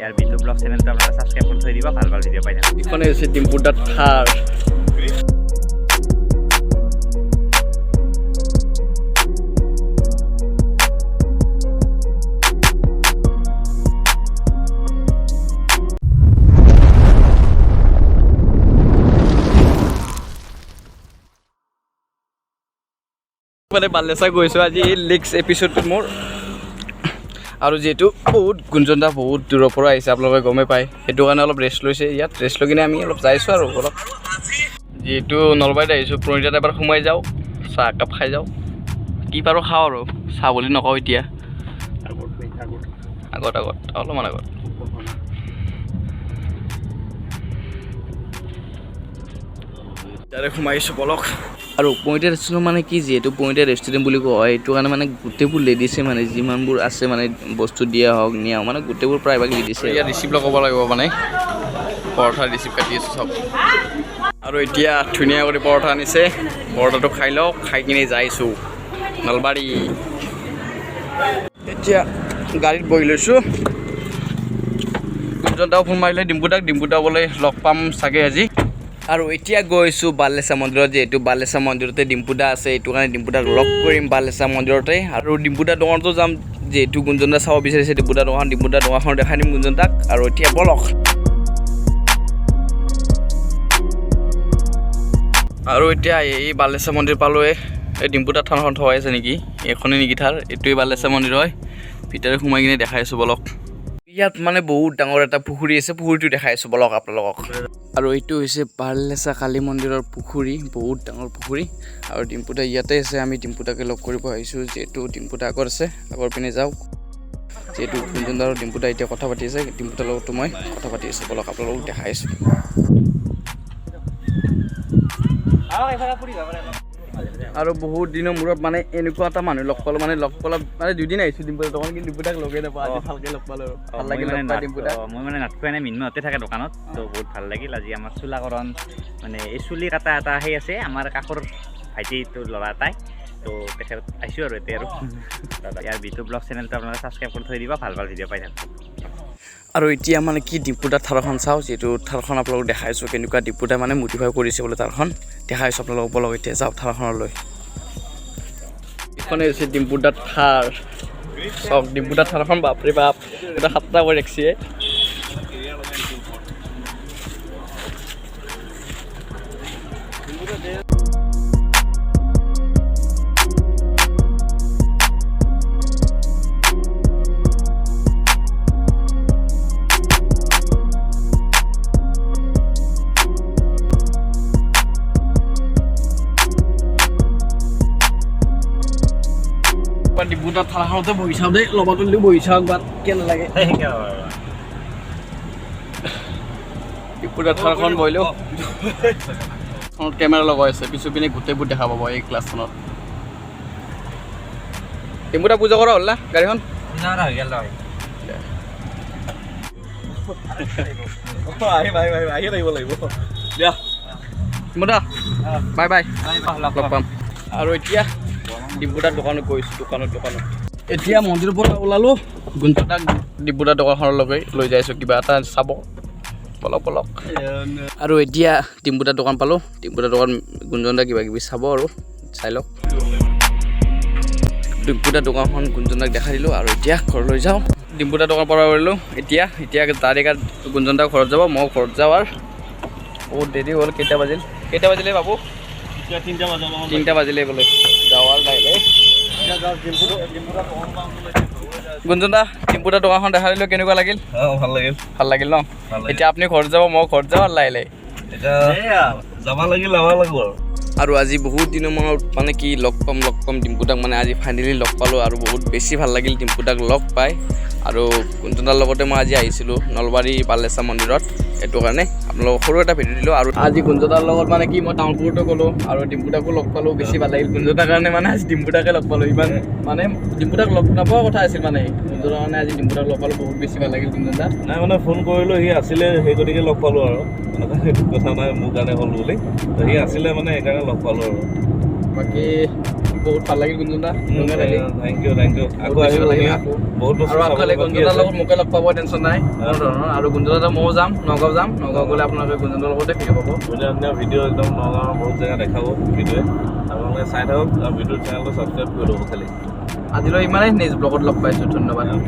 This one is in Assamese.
ইয়াৰ বিটু ব্লগ চেনেলটো আপোনালোকে ছাবস্ক্ৰাইব কৰি থৈ দিব, ভাল ভাল ভিডিঅ' পাই যাব। এইখনে হৈছে ডিম্পুদাৰ থাৰ। মানে বালেচা গৈছোঁ আজি নেক্সট এপিছডটোত মোৰ, আৰু যিহেতু বহুত গুঞ্জনদা বহুত দূৰৰ পৰা আহিছে আপোনালোকে গমেই পায়, সেইটো কাৰণে অলপ ৰেষ্ট লৈছে ইয়াত। ৰেষ্ট লৈ কিনে আমি অলপ যাইছোঁ আৰু অলপ, যিহেতু নলবাৰীত আহিছোঁ প্ৰণিতাত এবাৰ সোমাই যাওঁ, চাহ একাপ খাই যাওঁ, কি পাৰোঁ খাওঁ আৰু, চাহ বুলি নকওঁ এতিয়া, আগত অলপমান আগত। তাৰে সোমাইছোঁ বলক। আৰু পইণ্টে ৰেষ্টুৰেণ্ট মানে কি, যিহেতু পইণ্টে ৰেষ্টুৰেণ্ট বুলি কোৱা হয়, সেইটো কাৰণে মানে গোটেইবোৰ লেডিছে মানে যিমানবোৰ আছে মানে বস্তু দিয়া হওক নিয়া হওক মানে গোটেইবোৰ প্ৰায়ভাগ লেডিছে। ইয়াত ৰিচিপ্ট লগাব লাগিব মানে, পৰঠা ৰিচিপ্ট কাটি আছোঁ চব। আৰু এতিয়া ধুনীয়া কৰি পৰঠা আনিছে, পৰঠাটো খাই লওঁ, খাই কিনে যাইছোঁ নলবাৰী। এতিয়া গাড়ীত বহি লৈছোঁ, কুঞ্জনদাও ফোন মাৰিলে ডিম্পুদাও বোলে লগ পাম চাগে আজি। আৰু এতিয়া গৈছোঁ বালেচা মন্দিৰত, যিহেতু বালেচা মন্দিৰতে ডিম্পুদা আছে, এইটো কাৰণে ডিম্পুদাক লগ কৰিম বালেচা মন্দিৰতে। আৰু ডিম্পুদা দোকানতো যাম, যিহেতু গুঞ্জনদা চাব বিচাৰিছে ডিম্পুদা দোকানখন দেখাই দিম গুঞ্জনদাক। আৰু এতিয়া বলক। আৰু এতিয়া এই বালেচা মন্দিৰ পালোৱে, এই ডিম্পুদাৰ থানখন থোৱাই আছে নেকি, এইখনেই নেকি থাৰ, এইটোৱে বালেচা মন্দিৰ হয়। ভিতৰত সোমাই কিনে দেখাই আছোঁ বলক। ইয়াত মানে বহুত ডাঙৰ এটা পুখুৰী আছে, পুখুৰীটো দেখাই আছোঁ বলক আপোনালোকক। আৰু এইটো হৈছে বালেচা কালী মন্দিৰৰ পুখুৰী, বহুত ডাঙৰ পুখুৰী। আৰু ডিম্পুদা ইয়াতে আছে, আমি ডিম্পুদাকে লগ কৰিব আহিছোঁ, যিহেতু ডিম্পুদা আগত আছে, আগৰ পিনে যাওক। যিহেতু গুঞ্জনদা আৰু ডিম্পুদা এতিয়া কথা পাতি আছে, ডিম্পুদাৰ লগতো মই কথা পাতি আছোঁ বলক আপোনালোকক দেখাই আছোঁ। আৰু বহুত দিনৰ মূৰত মানে এনেকুৱা এটা মানুহ লগ পালোঁ, মানে দুদিন আহিছোঁ ডিম্পুদাৰ দোকান, কিন্তু ডিম্পুদাক লগেই নাপাওঁ, আজি ভালকৈ লগ পালোঁ আৰু ভাল লাগিল ডিম্পুদা। মই মানে নাটকৈ এনে মিন্মুহঁতে থাকে দোকানত, তো বহুত ভাল লাগিল। আজি আমাৰ চুলাকৰণ মানে এই চুলি কাটা এটা সেই আছে, আমাৰ কাষৰ ভাইটিটোৰ ল'ৰা এটাই, তো তেখেত আহিছোঁ আৰু এতিয়া আৰু ইয়াৰ বিটু ব্লগ চেনেলটো আপোনালোকে ছাবস্ক্ৰাইব কৰি থৈ দিব, ভাল ভাল ভিডিঅ' পাই যাব। আৰু এতিয়া মানে কি ডিম্পুদাৰ থাৰখন চাওঁ, যিহেতু থাৰখন আপোনালোকক দেখাইছোঁ কেনেকুৱা ডিম্পুদাই মানে মডিফাই কৰিছে বোলে থাৰখন, দেখাইছোঁ আপোনালোকক বলক। এতিয়া যাওঁ থাৰখনলৈ। এইখনে হৈছে ডিম্পুদাৰ থাৰ, চাওক ডিম্পুদাৰ থাৰখন বাপৰে বাপ, এটা 7টা কৰি ৰাখিছে। ডিম্পুদাৰ থাৰখনতে বহি চাওঁ দেই, লগত তুলিও বহি চাওঁ বাট কেনে লাগে। ডিম্পুদাৰ থাৰখন বহিলেও কেমেৰা লগাই আছে, পিছু পিনে গোটেইবোৰ দেখা পাব এই ক্লাছখনত। ডিম্পুদা পূজা কৰা হ'ল না গাড়ীখন? ডিম্পুদা বাই বাই, লগ পাম। আৰু এতিয়া ডিম্পুদাৰ দোকানত গৈছোঁ, দোকানত এতিয়া মন্দিৰৰ পৰা ওলালোঁ, গুঞ্জনদাক ডিম্পুদাৰ দোকানখনলৈকে লৈ যাইছোঁ কিবা এটা চাব বলক। আৰু এতিয়া ডিম্পুদাৰ দোকান পালোঁ, ডিম্পুদাৰ দোকান গুঞ্জনদা কিবা কিবি চাব আৰু চাই লওক। ডিম্পুদাৰ দোকানখন গুঞ্জনদাক দেখাই দিলোঁ, আৰু এতিয়া ঘৰলৈ যাওঁ। ডিম্পুদাৰ দোকানৰ পৰা ওলালোঁ, এতিয়া ডাইৰেক্ট গুঞ্জনদা ঘৰত যাব, মই ঘৰত যাওঁ। আৰু বহুত দেৰি হ'ল, কেইটা বাজিলে বাবু? 3টা বাজিলে বোলে, যাওঁ আৰু লাহে লাহে। গুঞ্জনদা ডিম্পুদাৰ দোকানখন দেখাই দিলোঁ, কেনেকুৱা লাগিল? ভাল লাগিল ন? এতিয়া আপুনি ঘৰত যাব, মই ঘৰত যাওঁ আৰু লাহে লাহে যাব লাগিব আৰু আজি বহুত দিনৰ মনত মানে কি লগ পাম ডিম্পুদাক, মানে আজি ফাইনেলি লগ পালোঁ, আৰু বহুত বেছি ভাল লাগিল ডিম্পুদাক লগ পাই। আৰু গুঞ্জনদাৰ লগতে মই আজি আহিছিলোঁ নলবাৰী বালেচা মন্দিৰত, সেইটো কাৰণে আপোনালোকক সৰু এটা ভিডিঅ' দিলোঁ। আৰু আজি গুঞ্জনদাৰ লগত মানে কি মই টাউনপুৰতো গ'লোঁ, আৰু ডিম্পুদাকো লগ পালোঁ, বেছি ভাল লাগিল গুঞ্জনদাৰ কাৰণে, মানে আজি ডিম্পুদাকে লগ পালোঁ। ইমান মানে ডিম্পুদাক লগ নাপোৱা কথা আছিল, মানে গুঞ্জনদাৰ কাৰণে আজি ডিম্পুদাক লগ পালোঁ, বহুত বেছি ভাল লাগিল গুঞ্জনদা। নাই মানে ফোন কৰিলোঁ, সি আছিলে, সেই গতিকে লগ পালোঁ আৰু সেইটো কথা নাই মোৰ কাৰণে হ'ল বুলি, সি আছিলে মানে সেইকাৰণে লগ পালোঁ আৰু। বাকী বহুত ভাল লাগিল গুঞ্জনদা থেংক ইউ আকৌ আহিব ধুনীয়া বহুত বস্তু আৰু চাবলৈ আপোনালোকে বাকী গুঞ্জনদাৰ আছে। লগত মোকে লগ পাব টেনশ্যন নাই কোনো ধৰণৰ আৰু গুঞ্জনদা ময়ো যাম নগাঁও গ'লে আপোনালোকে গুঞ্জনদাৰ লগতে ভিডিঅ' পাব ধুনীয়া ধুনীয়া ভিডিঅ' একদম নগাঁৱৰ বহুত জেগা দেখাব ভিডিঅ'য়ে আপোনালোকে চাই থাকক আৰু ভিডিঅ' চেনেলটো ছাবস্ক্ৰাইব কৰি ল'ব খালি আজিলৈ ইমানেই নেক্সট ব্লগত লগ পাইছোঁ ধন্যবাদ হয়।